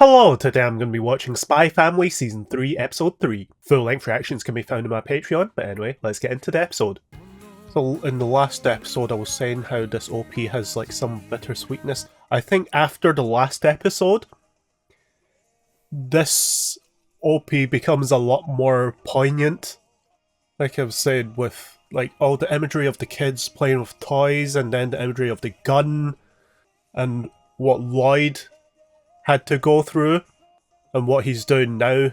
Hello, today I'm going to be watching Spy Family Season 3, Episode 3. Full-length reactions can be found on my Patreon, but anyway, let's get into the episode. So, in the last episode I was saying how this OP has like some bittersweetness. I think after the last episode, this OP becomes a lot more poignant. Like I've said, with like all the imagery of the kids playing with toys, and then the imagery of the gun, and what Lloyd had to go through, and what he's doing now.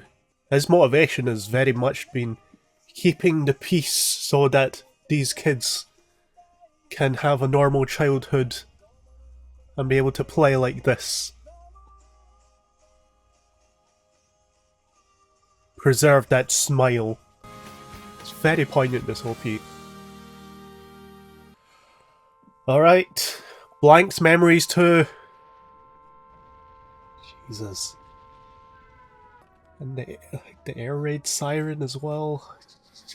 His motivation has very much been keeping the peace so that these kids can have a normal childhood and be able to play like this. Preserve that smile. It's very poignant, this OP. Alright. Blank's memories too. Jesus. And the air raid siren as well.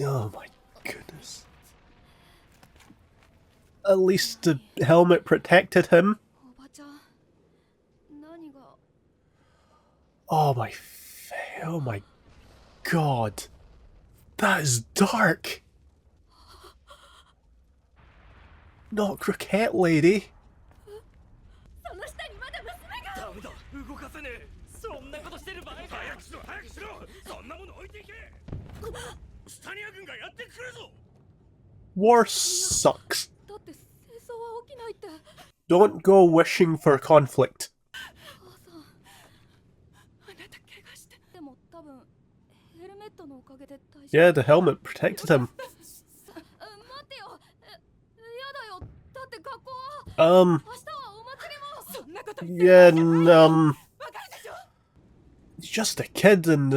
Oh my goodness. At least the helmet protected him. Oh my god. That is dark. Not Croquette Lady. War sucks. Don't go wishing for conflict. Yeah, the helmet protected him. Yeah, he's just a kid and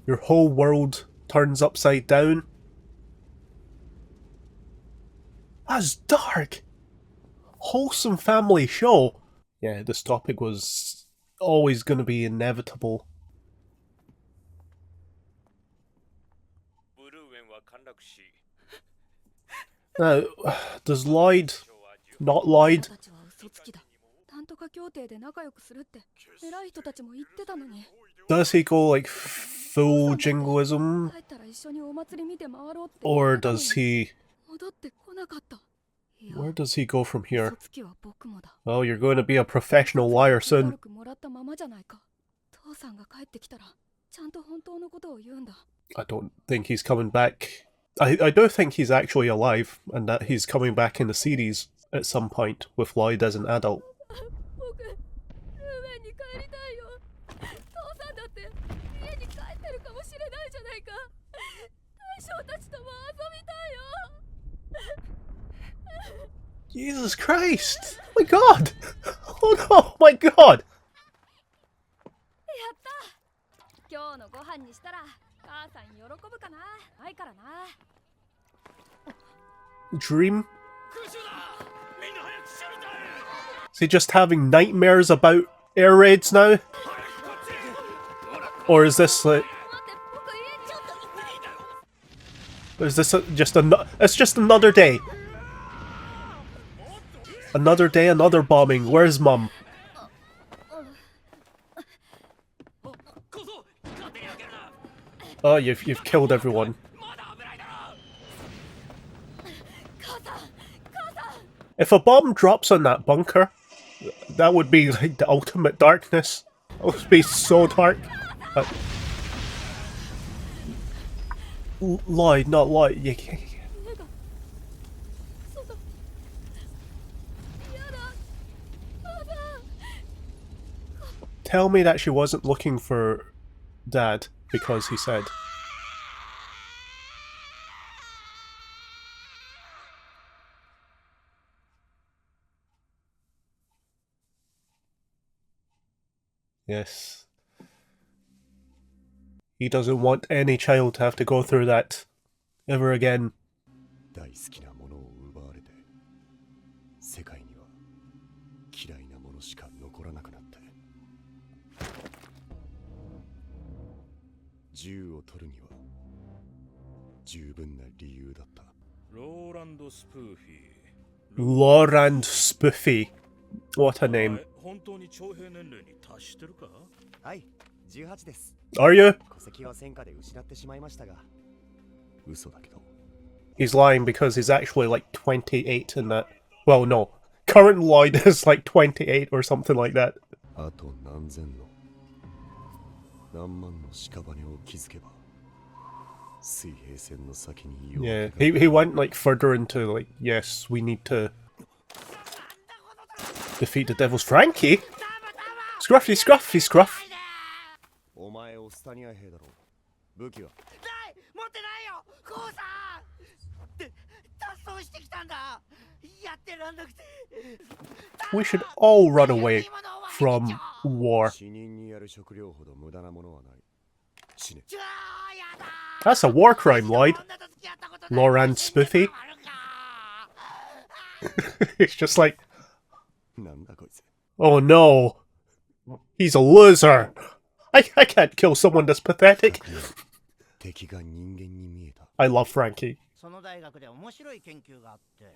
your whole world turns upside down. That's dark. Wholesome family show. Yeah, this topic was always going to be inevitable. Now, does Lloyd, not Lloyd, does he go like full jingoism? Or does he... Where does he go from here? Oh, you're going to be a professional liar soon. I don't think he's coming back. I do think he's actually alive, and that he's coming back in the series at some point with Lloyd as an adult. Jesus Christ! Oh my god! Oh no! My god! Dream? Is he just having nightmares about air raids now? Or is this like... Is this just it's just another day? Another day, another bombing. Where's Mum? Oh, you've killed everyone. If a bomb drops on that bunker, that would be like the ultimate darkness. It would be so dark. Lloyd, not Lloyd. Tell me that she wasn't looking for Dad because he said. Yes. He doesn't want any child to have to go through that ever again. Laurent Spoofy. What a name. 本当に徴兵年齢に達してるか？はい、18です。 Are you? 戸籍は戦火で失ってしまいましたが、嘘だけど。 He's lying because he's actually like 28 in that. Well, no. Current Lloyd is like 28 or something like that. あと何千の何万の屍を築けば水平線の先に夜 Yeah, 明けが he went like further into like, yes, we need to defeat the Devil's Frankie. Scruffy, scruffy, scruff. お前オスタニア兵だろう。武器は？ない持ってないよコウさんで脱走してきたんだやってらんなくて We should all run away from war. 死人にやる食料ほど無駄なものはない。死ね。 That's a war crime, Lloyd. Loran Spoofy. It's just like, なんだこいつ。 oh no. He's a loser. I can't kill someone this pathetic. 敵が人間に見えた。 I love Frankie. その大学で面白い研究があって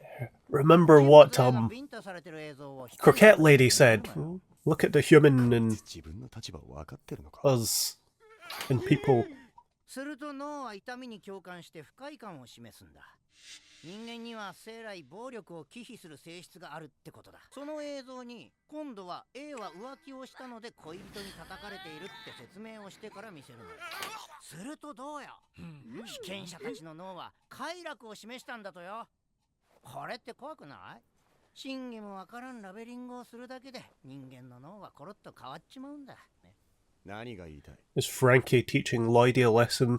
Remember what ビンタされてる映像を Croquette Lady said? Look at the human in 自分の立場を分かってるのか。 us and people. すると脳は痛みに共感して不快感を示すんだ人間には生来暴力を忌避する性質があるってことだその映像に今度は A は浮気をしたので恋人に叩かれているって説明をしてから見せるのよするとどうよ被験者たちの脳は快楽を示したんだとよこれって怖くない真偽もわからんラベリングをするだけで人間の脳はコロッと変わっちまうんだ、ね、何が言いたい？ Is Frankie teaching Lloydie a lesson?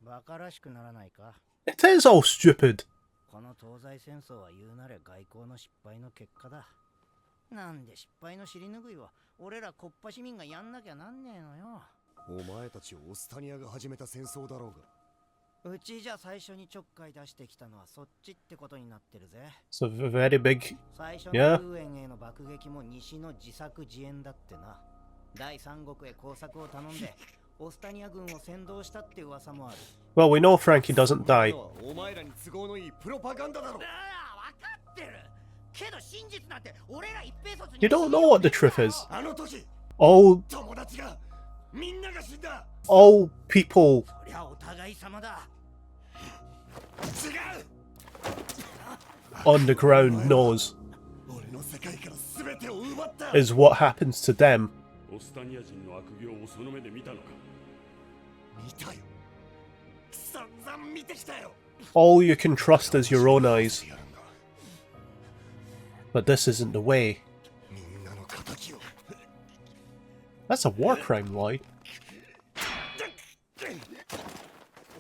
バカらしくならないか It is all stupid. この東西戦争は言うなれ外交の失敗の結果だなんで失敗の尻拭いは俺らコッパ市民がやんなきゃなんねえのよお前たちオスタニアが始めた戦争だろうが。うちじゃ最初にちょっかい出してきたのはそっちってことになってるぜ It's a very big. 最初 Yeah. の空縁への爆撃も西の自作自演だってな第三国へ工作を頼んでオスタニア軍を先導したって噂もある Well, we know Frankie doesn't die. お前らに都合のいいプロパガンダだろ。ああ分かってるけど真実なんて俺ら一平卒に You don't know what the truth is. あの時 All 友達がみんなが死んだ。 all people そりゃお互い様だ違う。 on the ground knows 俺の世界から全てを奪った。 is what happens to them. オスタニア人の悪行をその目で見たのか？見たよ。散々見てきたよ。 All you can trust is your own eyes. やるんだ。 But this isn't the way. みんなの仇を。 That's a war crime, Lloyd.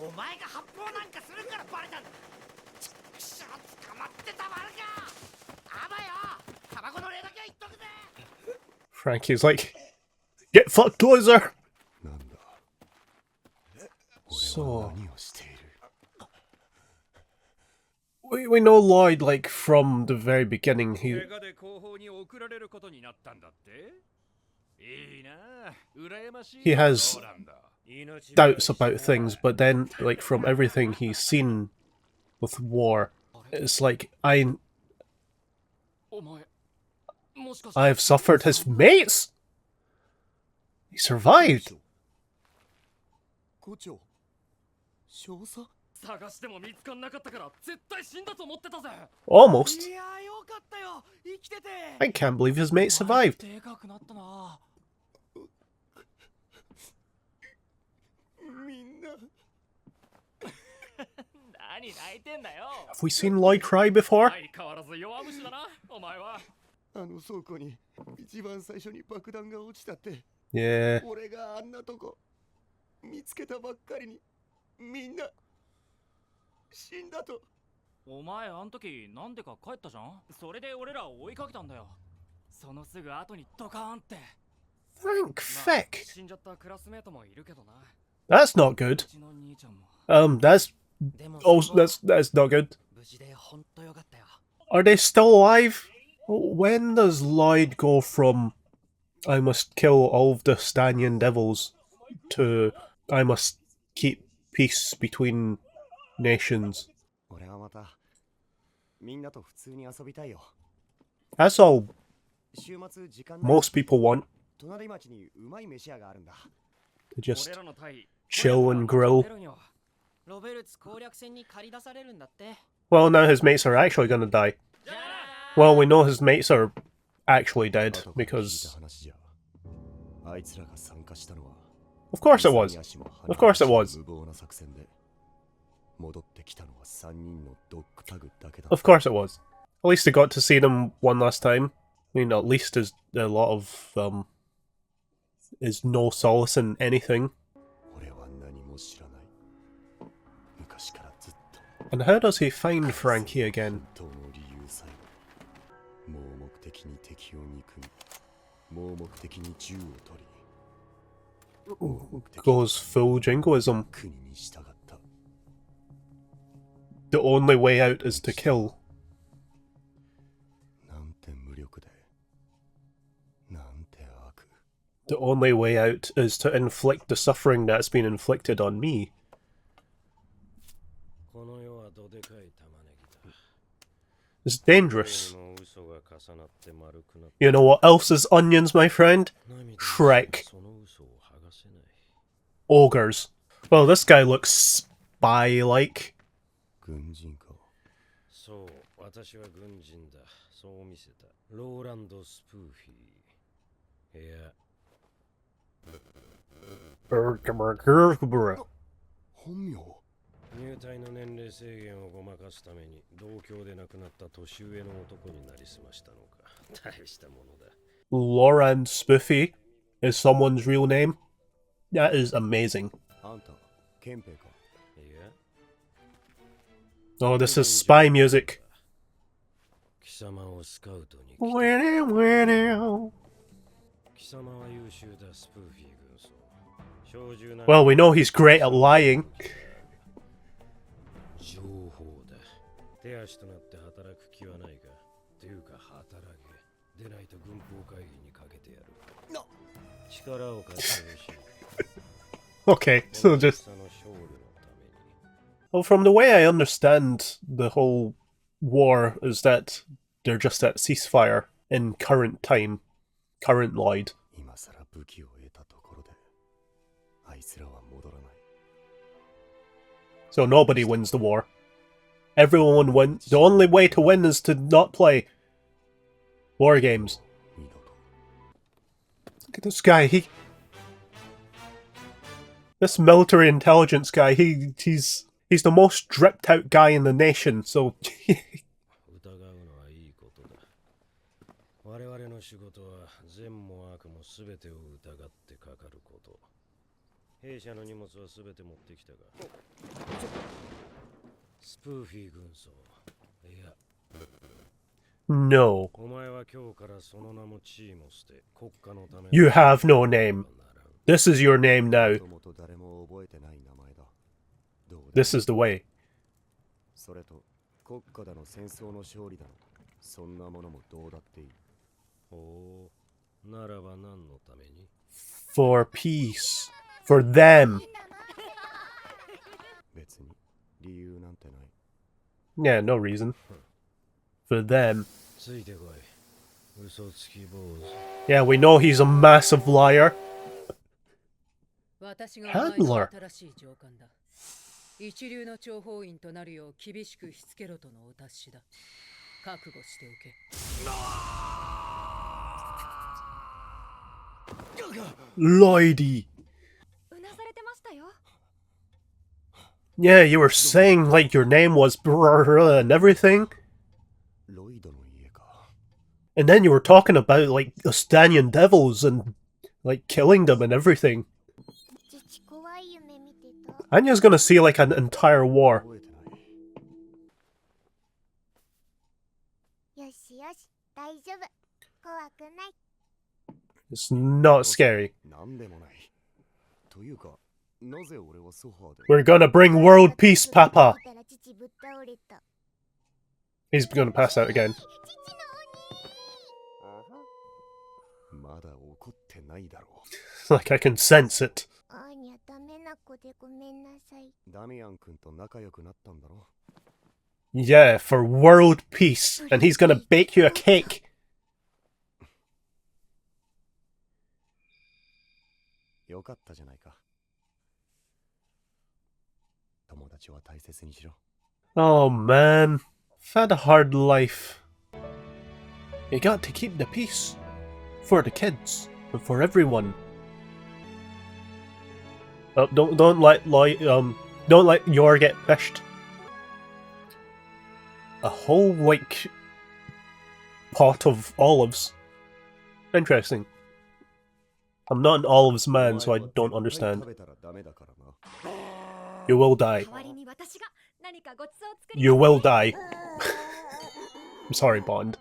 お前が発砲なんかするからバレたんだちくしょう捕まってたまるかあばよタバコの例だけは言っとくぜ Frankie's like, get fucked, loser! なんだ。 So 何をしている。 we know Lloyd like from the very beginning. 怪我で後方に送られることになったんだって？いいな、羨ましい。 He has そうなんだ。命 doubts about things, but then like from everything he's seen with war, it's likeお前、もしかして I've suffered his mates. He survived. 校長。少佐。探しても見つかんなかったから絶対死んだと思ってたぜ。 Almost. いやーよかったよ、生きてて。 I can't believe his mate survived. でかくなったな。みんな。何泣いてんだよ。 Have we seen Lloyd cry before? 相変わらず弱虫だな、お前は。あの倉庫に一番最初に爆弾が落ちたって。 Yeah. 俺があんなとこ見つけたばっかりにみんな死んだと。お前あん時なんでか帰ったじゃん。それで俺らを追いかけたんだよ。そのすぐ後にドカーンって。 Thank まあ feck. 死んじゃったクラスメートもいるけどな。 That's not good. うちの兄ちゃんも。 That's でも oh that's not good. 無事でほんとよかったよ Are they still alive? When does Lloyd go from I must kill all of the Stanian devils to I must keep peace between nations? 俺はまたみんなと普通に遊びたいよ。 That's all 週末時間 most people want 隣町にうまい飯屋があるんだ。 to just 俺らの隊 chill and grow. ロベルツ攻略戦に駆り出されるんだって。 Well, now his mates are actually gonna die. Well, we know his mates are actually dead 後から聞いた because, 話じゃ、あいつらが参加したのは of course it was. Of course it was. 無謀な作戦で戻ってきたのは3人のドッグタグだけだ。 Of course it was. At least I got to see them one last time. I mean, at least is a lot of is no solace in anything. 俺は何も知らない。昔からずっと And how does he find Frankie again? 本当の理由さえも盲目的に敵を憎み、盲目的に銃を取り、盲目的に Goes full jingoism. 国に従った。 The only way out is to kill. なんて無力で、なんて悪。 The only way out is to inflict the suffering that's been inflicted on me. この世はどでかい玉ねぎだ。 It's dangerous. の嘘が重なって丸くなっ You know what else is onions, my friend? 涙 Shrek. その嘘を剥がせない。 Ogres. Well, this guy looks spy-like. 軍人か。そう、私は軍人だ。そう見せた。ローランド・スプーフィー。いや、本名。入隊の年齢制限をごまかすために同郷で亡くなった年上の男になりすましたのか。大したものだ。 Laurent Spoofy is someone's real name. That is amazing. あんた、憲兵か。いや、 Oh, this is spy music. 貴様をスカウトに来た。 Well, 貴様は優秀だ、スプーフィー軍曹。小銃な we know he's great at lying. 情報だ。手足となって働く気はないか。というか働け。でないと軍法会議にかけてやる。力を貸してほしい。 Okay, so just その勝利のために。 well, from the way I understand the whole war is that they're just at ceasefire in current time, current Lloyd. 今さら武器を得たところで、あいつらは戻らない。 So nobody wins the war. Everyone wins. The only way to win is to not play war games. 二度と。 Look at this guy. This military intelligence guy. He's the most dripped out guy in the nation. So 疑うのはいいことだ。我々の仕事は善も悪も全てを疑ってかかること。弊社の荷物は全て持ってきたが。スプーフィー軍曹。いや、 no, お前は今日からその名も地位も捨て、国家のため you have no name. This is your name now. もともと誰も覚えてない名前だ。どうだ。 This is the way. それと国家だの戦争の勝利だの、そんなものもどうだっていい。ほう、ならば何のために？ For peace. For them. 別に理由なんてない。 Yeah, no reason. For them. ついてこい。嘘つき坊主。 Yeah, we know he's a massive liar. 私が Handler 新しい上官だ。一流の諜報員となるよう厳しくしつけろとのお達しだ。覚悟しておけ。 Lloydie. うなされてましたよ。 Yeah, you were saying like your name was and everything. ロイドの家か。 And then you were talking about like the Stanian devils and like killing them and everything. 父怖い夢見てた。 Anya's gonna see like an entire war. 覚えてない。よしよし、大丈夫。怖くない。 It's not scary. なんでもない。というか、なぜ俺はソファーで。 We're gonna bring world peace, Papa. 見たら父ぶっ倒れた。 He's gonna pass out again. 父のまだ怒ってないだろ Like I can sense it. 鬼。あーにゃダメな子でごめんなさい。う。ダミアン君と仲良くなったんだろ。 Yeah, for world peace. And he's gonna bake you a cake. よかったじゃないか。友達は大切にしろ。 Oh man, I've had a hard life. You got to keep the peace. For the kids. And for everyone. Don't let Yor get fished. A whole, like, pot of olives. Interesting. I'm not an olives man, so I don't understand. You will die. You will die. I'm sorry, Bond.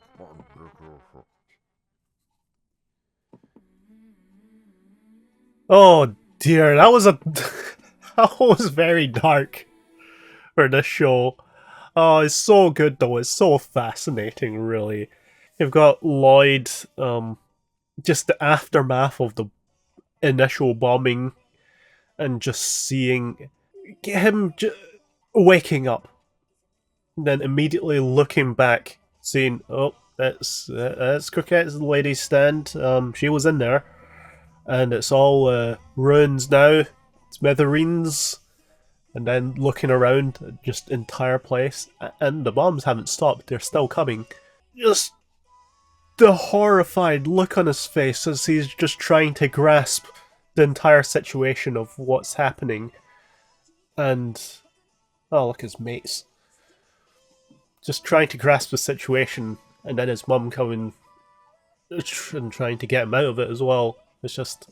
Oh dear, that was that was very dark for this show. Oh, it's so good though. It's so fascinating, really. You've got Lloyd, just the aftermath of the initial bombing, and just seeing him waking up, then immediately looking back, seeing, oh, that's Croquette's lady's stand. She was in there, and it's all ruins now, smithereens, and then looking around, just entire place, and the bombs haven't stopped. They're still coming. Just the horrified look on his face as he's just trying to grasp the entire situation of what's happening. And oh, look, his mates. Just trying to grasp the situation, and then his mum coming and trying to get him out of it as well. It's just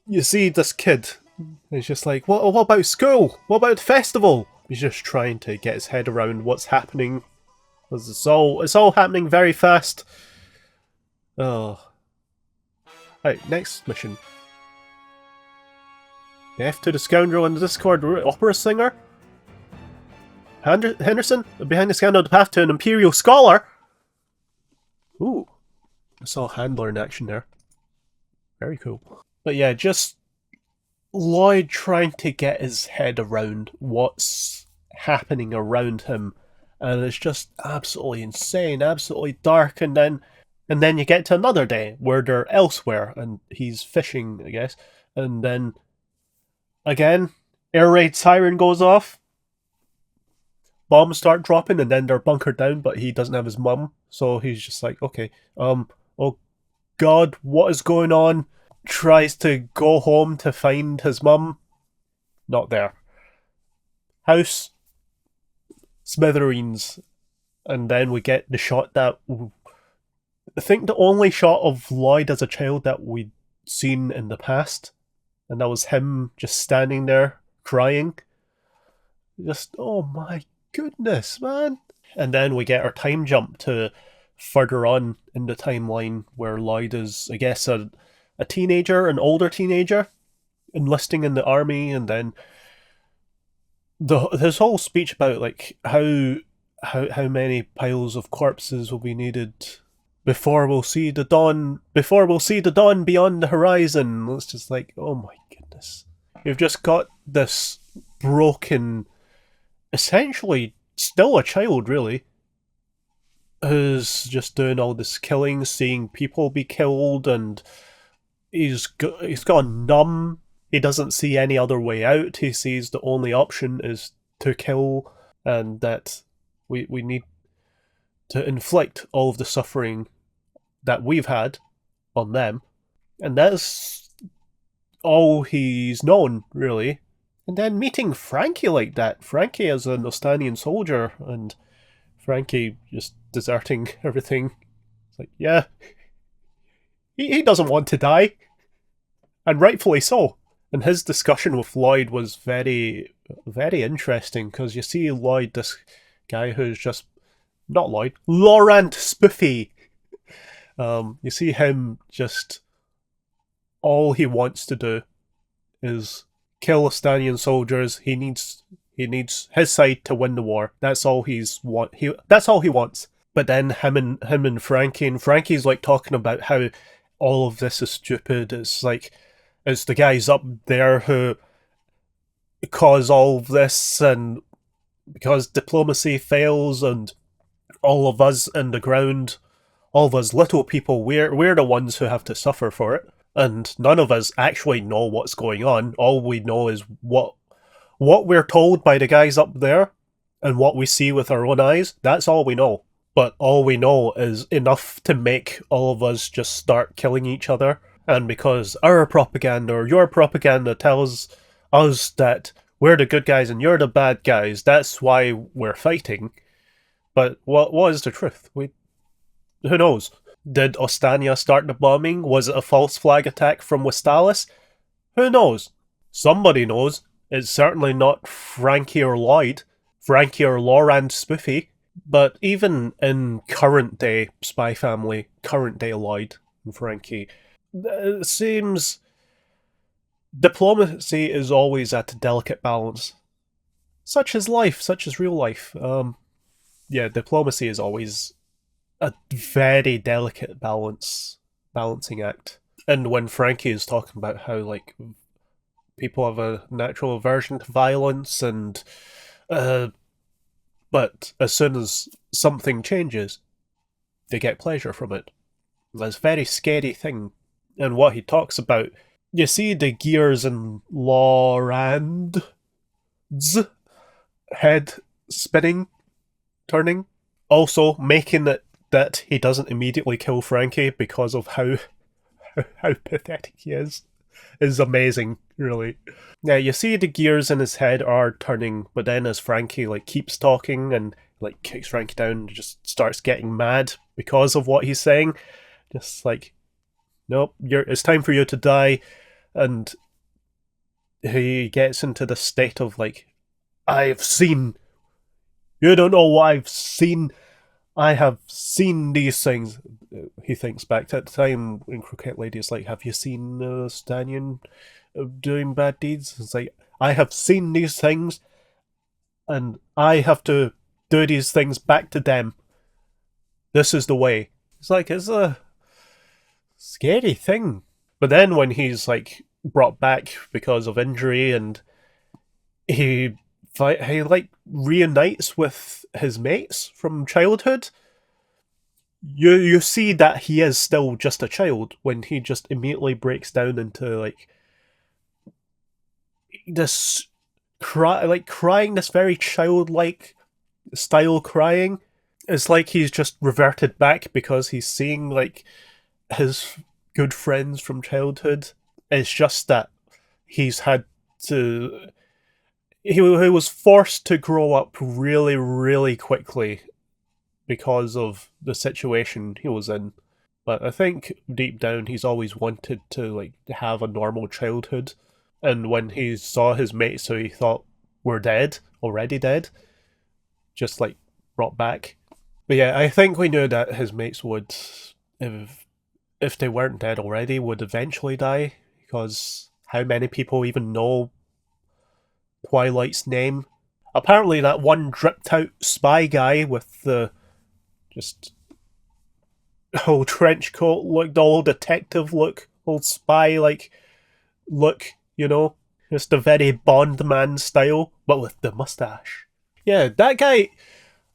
you see this kid. He's just like, what about school? What about the festival? He's just trying to get his head around what's happening. It's all happening very fast. Oh. Right, next mission. Death to the scoundrel in the Discord opera singer? Henderson? Behind the scandal, the path to an Imperial Scholar? Ooh. I saw a handler in action there. Very cool. But yeah, just Lloyd trying to get his head around what's happening around him. And it's just absolutely insane, absolutely dark, and then you get to another day where they're elsewhere and he's fishing, I guess, and then again, air raid siren goes off, bombs start dropping, and then they're bunkered down, but he doesn't have his mum, so he's just like, okay, oh god, what is going on? Tries to go home to find his mum, not there. House, smithereens, and then we get the shot that I think the only shot of Lloyd as a child that we'd seen in the past, and that was him just standing there crying. Just, oh my goodness, man. And then we get our time jump to further on in the timeline where Lloyd is, I guess, a teenager, an older teenager, enlisting in the army, and then his whole speech about like how many piles of corpses will be needed before we'll see the dawn beyond the horizon. It's just like, oh my goodness. You've just got this broken, essentially still a child really, who's just doing all this killing, seeing people be killed, and he's gone numb. He doesn't see any other way out. He sees the only option is to kill, and that we need to inflict all of the suffering that we've had on them. And that's all he's known, really. And then meeting Frankie like that. Frankie as an Ostanian soldier, and Frankie just deserting everything. It's like, yeah, he doesn't want to die. And rightfully so. And his discussion with Lloyd was very, very interesting, because you see Lloyd, this guy who's just, not Lloyd, Laurent Spoofy. You see him just, all he wants to do is kill Ostanian soldiers. He needs his side to win the war. That's all that's all he wants. But then him and Frankie's like talking about how all of this is stupid. It's like, it's the guys up there who cause all of this, and because diplomacy fails, and all of us in the ground, all of us little people, we're the ones who have to suffer for it. and none of us actually know what's going on. All we know is what we're told by the guys up there, and what we see with our own eyes. That's all we know. But all we know is enough to make all of us just start killing each other. And because our propaganda or your propaganda tells us that we're the good guys and you're the bad guys, that's why we're fighting. But what is the truth? Who knows? Did Ostania start the bombing? Was it a false flag attack from Westalis? Who knows? Somebody knows. It's certainly not Frankie or Lloyd. Frankie or Lorand Spoofy. But even in current day Spy Family, current day Lloyd and Frankie, it seems diplomacy is always at a delicate balance. Such as life, such as real life. Yeah, diplomacy is always a very delicate balancing act. And when Frankie is talking about how, like, people have a natural aversion to violence and but as soon as something changes, they get pleasure from it. That's a very scary thing. And what he talks about, you see the gears in Lorand's head spinning, turning. Also, making it that he doesn't immediately kill Frankie because of how pathetic he is amazing, really. Yeah, you see the gears in his head are turning, but then as Frankie like keeps talking and like kicks Frankie down and just starts getting mad because of what he's saying, just like, nope, it's time for you to die. And he gets into the state of like, I've seen, you don't know what I've seen, I have seen these things. He thinks back to the time when Croquette Lady is like, have you seen Stanion doing bad deeds? It's like, I have seen these things, and I have to do these things back to them. This is the way. It's like, it's a scary thing. But then when he's like brought back because of injury and he like reunites with his mates from childhood, you see that he is still just a child when he just immediately breaks down into like this crying, this very childlike style crying. It's like he's just reverted back because he's seeing like his good friends from childhood. It's just that he's had to, he was forced to grow up really, really quickly because of the situation he was in. But I think deep down he's always wanted to like have a normal childhood. And when he saw his mates who he thought were dead, already dead, just like brought back. But yeah, I think we knew that his mates would, if they weren't dead already, would eventually die, because how many people even know Twilight's name? Apparently that one dripped out spy guy with the just whole trench coat look, the old detective look, old spy like look, you know? Just a very Bond man style, but with the mustache. Yeah, that guy,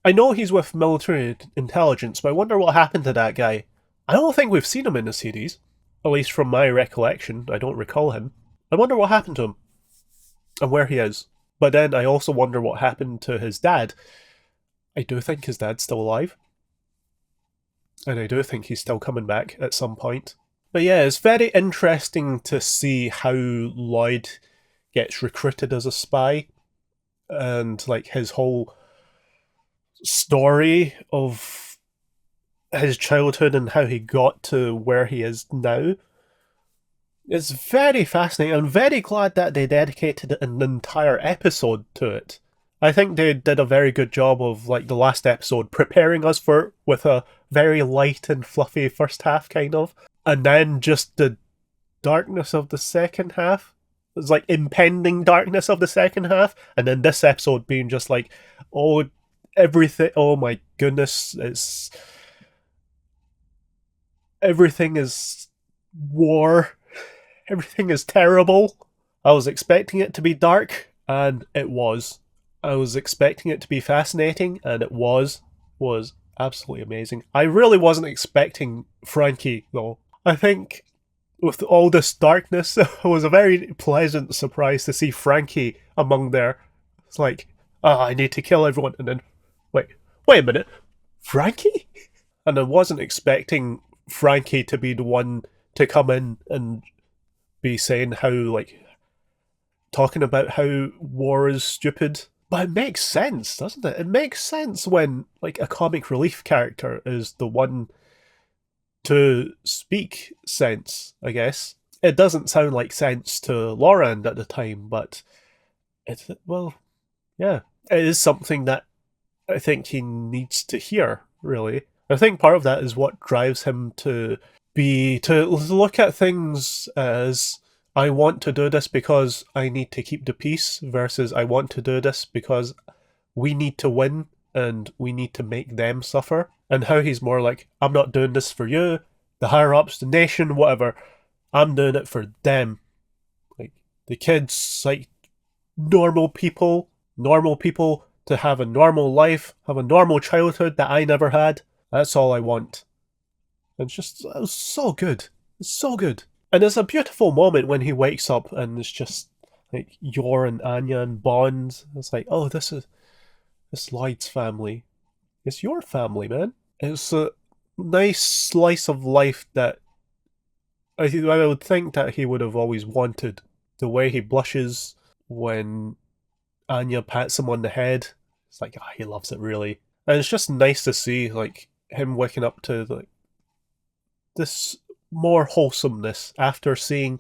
I know he's with military intelligence, but I wonder what happened to that guy. I don't think we've seen him in the series. At least from my recollection, I don't recall him. I wonder what happened to him. And where he is. But then I also wonder what happened to his dad. I do think his dad's still alive. And I do think he's still coming back at some point. But yeah, it's very interesting to see how Lloyd gets recruited as a spy. And like his whole story of his childhood and how he got to where he is now. It's very fascinating. I'm very glad that they dedicated an entire episode to it. I think they did a very good job of, like, the last episode, preparing us for it with a very light and fluffy first half, kind of. And then just the darkness of the second half. It's like impending darkness of the second half. And then this episode being just like, oh, everything, oh my goodness, it's... everything is war. Everything is terrible. I was expecting it to be dark, and it was. I was expecting it to be fascinating, and it was absolutely amazing. I really wasn't expecting Frankie, though. I think with all this darkness, it was a very pleasant surprise to see Frankie among there. It's like, I need to kill everyone, and then, wait a minute, Frankie? And I wasn't expecting Frankie to be the one to come in and be saying how, like, talking about how war is stupid. But it makes sense, doesn't it? It makes sense when, like, a comic relief character is the one to speak sense, I guess. It doesn't sound like sense to Laurent at the time, but well, yeah. It is something that I think he needs to hear, really. I think part of that is what drives him to look at things as, I want to do this because I need to keep the peace, versus I want to do this because we need to win and we need to make them suffer. And how he's more like, I'm not doing this for you, the higher-ups, the nation, whatever. I'm doing it for them. Like, the kids, like, normal people to have a normal life, have a normal childhood that I never had. That's all I want. And it was so good. It's so good. And it's a beautiful moment when he wakes up and it's just like Yor and Anya and Bond. It's like, oh, this Lloyd's family. It's your family, man. It's a nice slice of life that I would think that he would have always wanted. The way he blushes when Anya pats him on the head. It's like, he loves it, really. And it's just nice to see, like, him waking up to, like, this more wholesomeness after seeing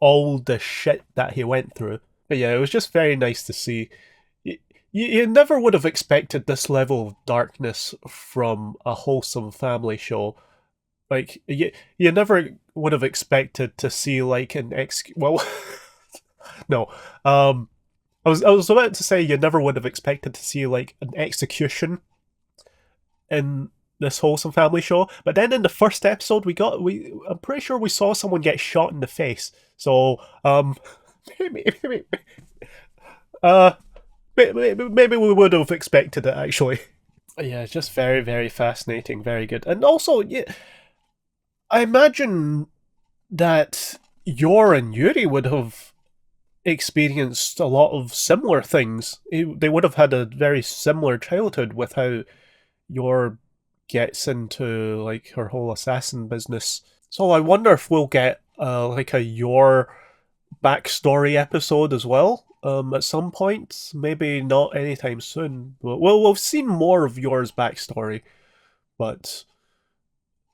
all the shit that he went through. But yeah, it was just very nice to see. You never would have expected this level of darkness from a wholesome family show. Like, you never would have expected to see, like, well, no, I was about to say you never would have expected to see, like, an execution in this wholesome family show, but then in the first episode I'm pretty sure we saw someone get shot in the face. So maybe we would have expected it, actually. Yeah, it's just very, very fascinating, very good. And also, yeah, I imagine that Yor and Yuri would have experienced a lot of similar things. They would have had a very similar childhood with how Yor gets into, like, her whole assassin business. So I wonder if we'll get like a Yor backstory episode as well at some point. Maybe not anytime soon. But we've seen more of Yor's backstory, but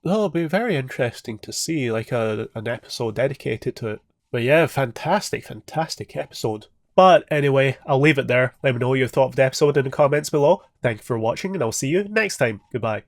it'll be very interesting to see, like, an episode dedicated to it. But yeah, fantastic episode. But anyway, I'll leave it there. Let me know what you thought of the episode in the comments below. Thank you for watching, and I'll see you next time. Goodbye.